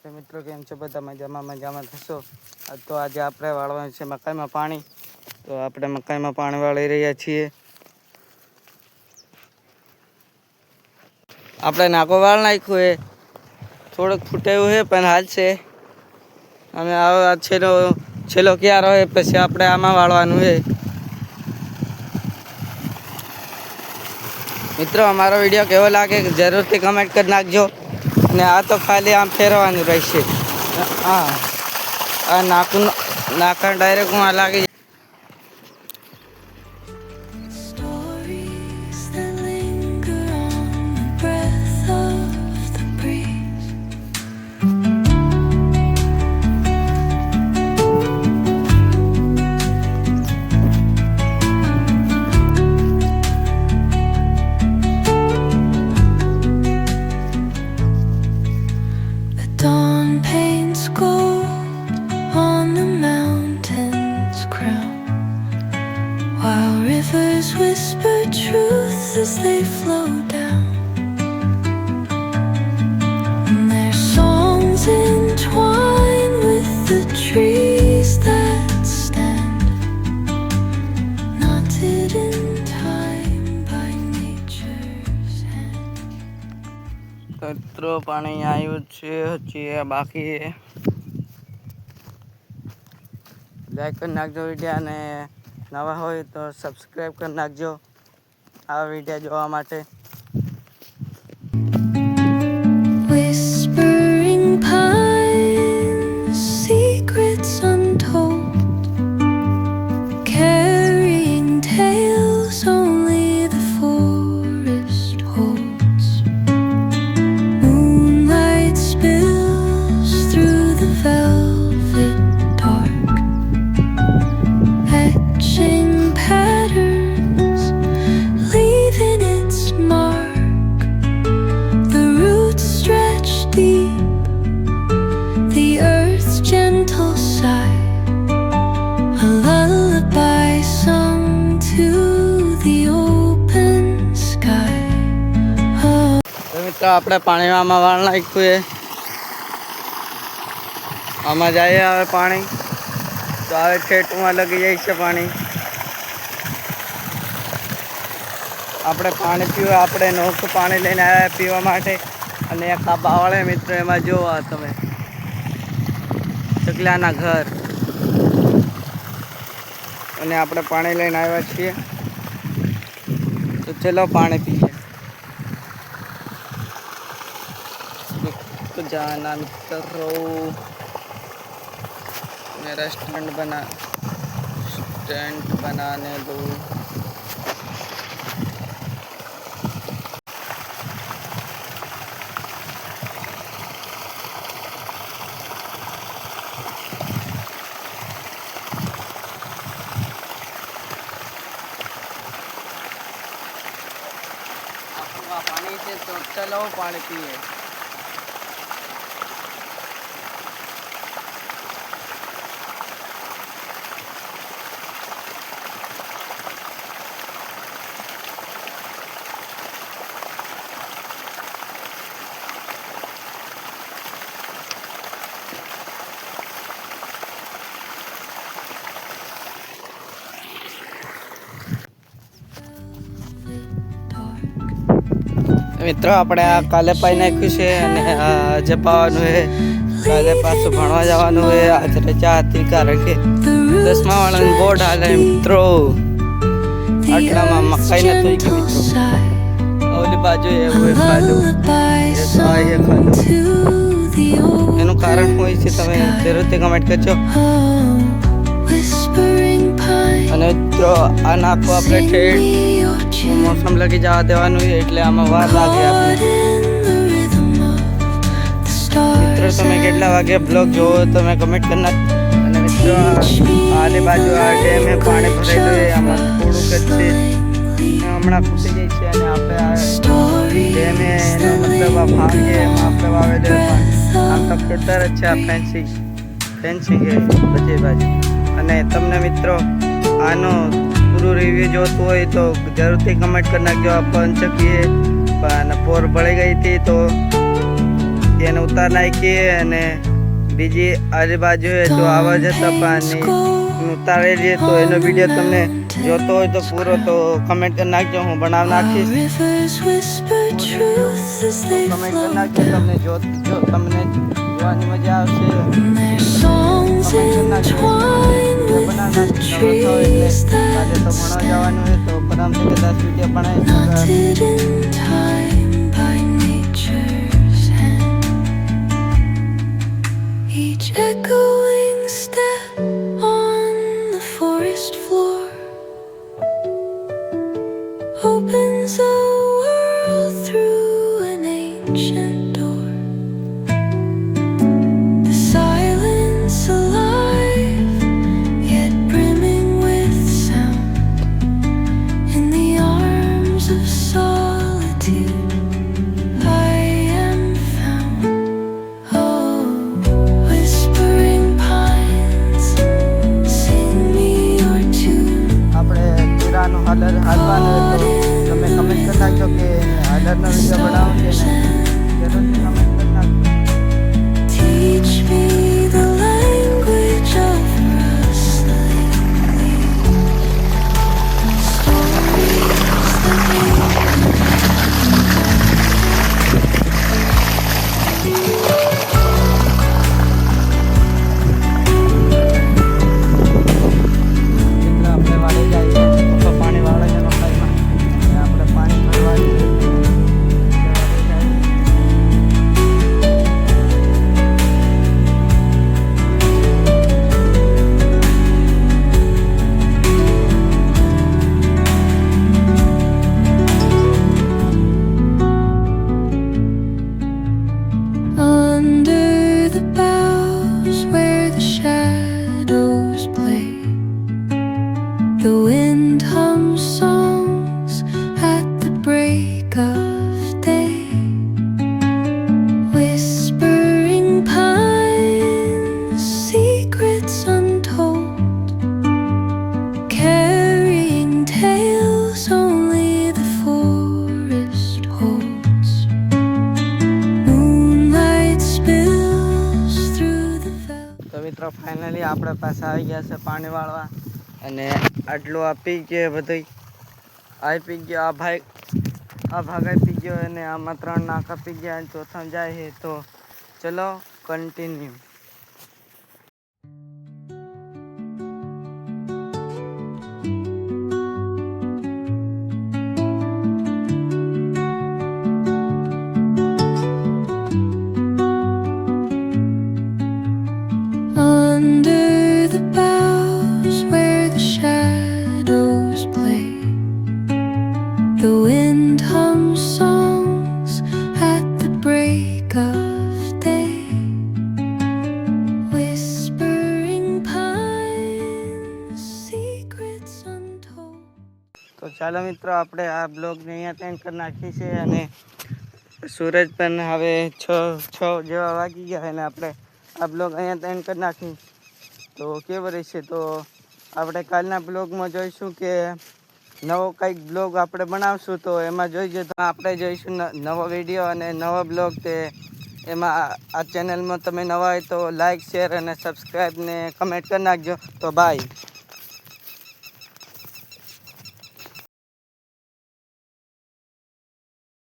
મિત્રો કેમ છો બધા મજામાં થશો તો આજે આપણે વાળવાનું છે મકાઈમાં પાણી તો આપણે મકાઈમાં પાણી વાળી રહ્યા છીએ આપણે નાકો વાળ નાખ્યું એ થોડુંક ફૂટેવું છે પણ હાલ છે અને આ છેલ્લો ક્યાં રહે પછી આપણે આમાં વાળવાનું છે મિત્રો અમારો વિડીયો કેવો લાગે જરૂરથી કમેન્ટ કરી નાખજો અને આ તો ખાલી આમ ફેરવાનું રહેશે હા આ નાખણ ડાયરેક્ટ હું આ લાગી Dawn paints gold on the mountain's crown, while rivers whisper truth as they flow down. And their songs entwine with the trees that stand, knotted in time by nature's hand. મિત્રો પાણી આવ્યું છે હજી બાકી like કરી નાખજો video અને નવા હોય તો સબસ્ક્રાઈબ કરી નાખજો આ વિડીયો જોવા માટે Whispering pines, secrets untold, carrying tales only the forest holds. Moonlight spills through the velvet dark, etching patterns, leaving its mark. The roots stretch deep, the earth's gentle sigh, a lullaby sung to the open sky. Oh. તો મિત્રો આપણે પાણીમાં આમાં વાળ નાખ્યું છે આમાં જાય હવે પાણી તો હવે ખેતમાં લગી જાય છે પાણી આપણે પાણી પીવા આપણે નોખું પાણી લઈને આવ્યા પીવા માટે અને એક આ બાવળે મિત્રો એમાં જોવા તમે ચકલાના ઘર અને આપણે પાણી લઈને આવ્યા છીએ તો ચલો પાણી પીએ रुक जाना मित्रों मेरा स्टैंड बनाने दो पानी से तो चलो पानी पिए મિત્રો આપણે આ કાલે પાઈ નાખ્યું છે અને આજે પાવાનું છે કાલે પાછું ભણવા જવાનું છે આજે રજા હતી કારણ કે 10મા વાળાનું બોર્ડ હાલે મિત્રો આટલામાં મકાઈ ન થઈ ગઈ મિત્રો ઓલી બાજુ એવું ખાધું એનું કારણ હોય છે તમે જરૂરથી કમેન્ટ કરજો અને મિત્રો આ નાખો આપણે ઠેઠ મોસમ લગી જવા દેવાનું છે એટલે આમાં વાર લાગે આપણે મિત્રો તમે કેટલા વાગે બ્લોગ જોવો તમે કમેન્ટ કરી નાખ અને મિત્રો આની બાજુ આ ડેમે પાણી ભરેલું છે આમાં થોડુંક જ છે હમણાં ફૂટી જાય છે અને આપણે આ ડેમે એનો મતલબ આ ભાંગે એમાં આપણે વાવેલું આમ તો ખેતર જ છે આ ફેન્સિંગ છે બધી બાજુ અને તમને મિત્રો આનો પૂરું રિવ્યુ જોતું હોય તો જરૂરથી કમેન્ટ કરી નાખજો. પંચકીએ પણ પોર બળી ગઈ હતી તો તેને ઉતાર નાખી અને બીજી આજુબાજુ જો આવાજ હતા પણ ઉતારી લઈએ તો એનો વિડીયો તમને જોતો હોય તો પૂરો તો કમેન્ટ કરી નાખજો, હું બનાવી નાખીશ. કમેન્ટ કરી નાખજો, તમને જો તમને જોવાની મજા આવશે. કમેન્ટ કરી નાખજો બનાવી નાખજો. કાલે તો ભણવા જવાનું હોય તો પરમથી કદાચ વિડીયો બનાવી. Each echoing step on the forest floor opens a world through an ancient door. The silence alive, yet brimming with sound. In the arms of solitude I am found. Oh, whispering pines, sing me your tune. આપણે તીરાનું હાલવાનું હોય તો તમે comment કરી નાખજો કે હાલરનો video બનાવો છે ને જરૂરથી કમેન્ટ કરી નાખજો. Teach me the language of rustling leaves. મિત્રો આપણે વાળી જઈએ તો પાણી વાળે છે મકાઈમાં અને આપણે પાણી ભરવા જઈએ. Under the boughs where the shadows play, the wind hums songs at the break of day. Whispering pines, secrets untold, carrying tales only the forest holds. Moonlight spills through the velvet. તો મિત્રો finally આપણે પાસે આવી ગયા છે પાણી વાળવા અને આટલું આપી ગયો બધું આપી ગયો. આ ભાગ આપી ગયો અને આમાં 3 નાક આપી ગયા અને ચોથા જાય છે. તો ચલો continue. Under the boughs where the shadows play, the wind hums songs at the break of day. Whispering pines, secrets untold. તો ચાલો મિત્રો આપણે આ બ્લોગને અહીંયા એન્ડ કરી નાખીએ છીએ અને સૂરજ પણ હવે 6 જેવા વાગી ગયા અને આપણે આ બ્લોગ અહીંયા એન્ડ કરી નાખી. તો કેવો રહેશે તો આપણે કાલના બ્લોગમાં જોઈશું કે નવો કંઈક બ્લોગ આપણે બનાવશું તો એમાં જોઈજો. તો આપણે જોઈશું નવો વિડીયો અને નવો બ્લોગ. તે એમાં આ ચેનલમાં તમે નવા હોય તો લાઈક શેર અને સબસ્ક્રાઈબ ને કમેન્ટ કરી નાખજો. તો બાય.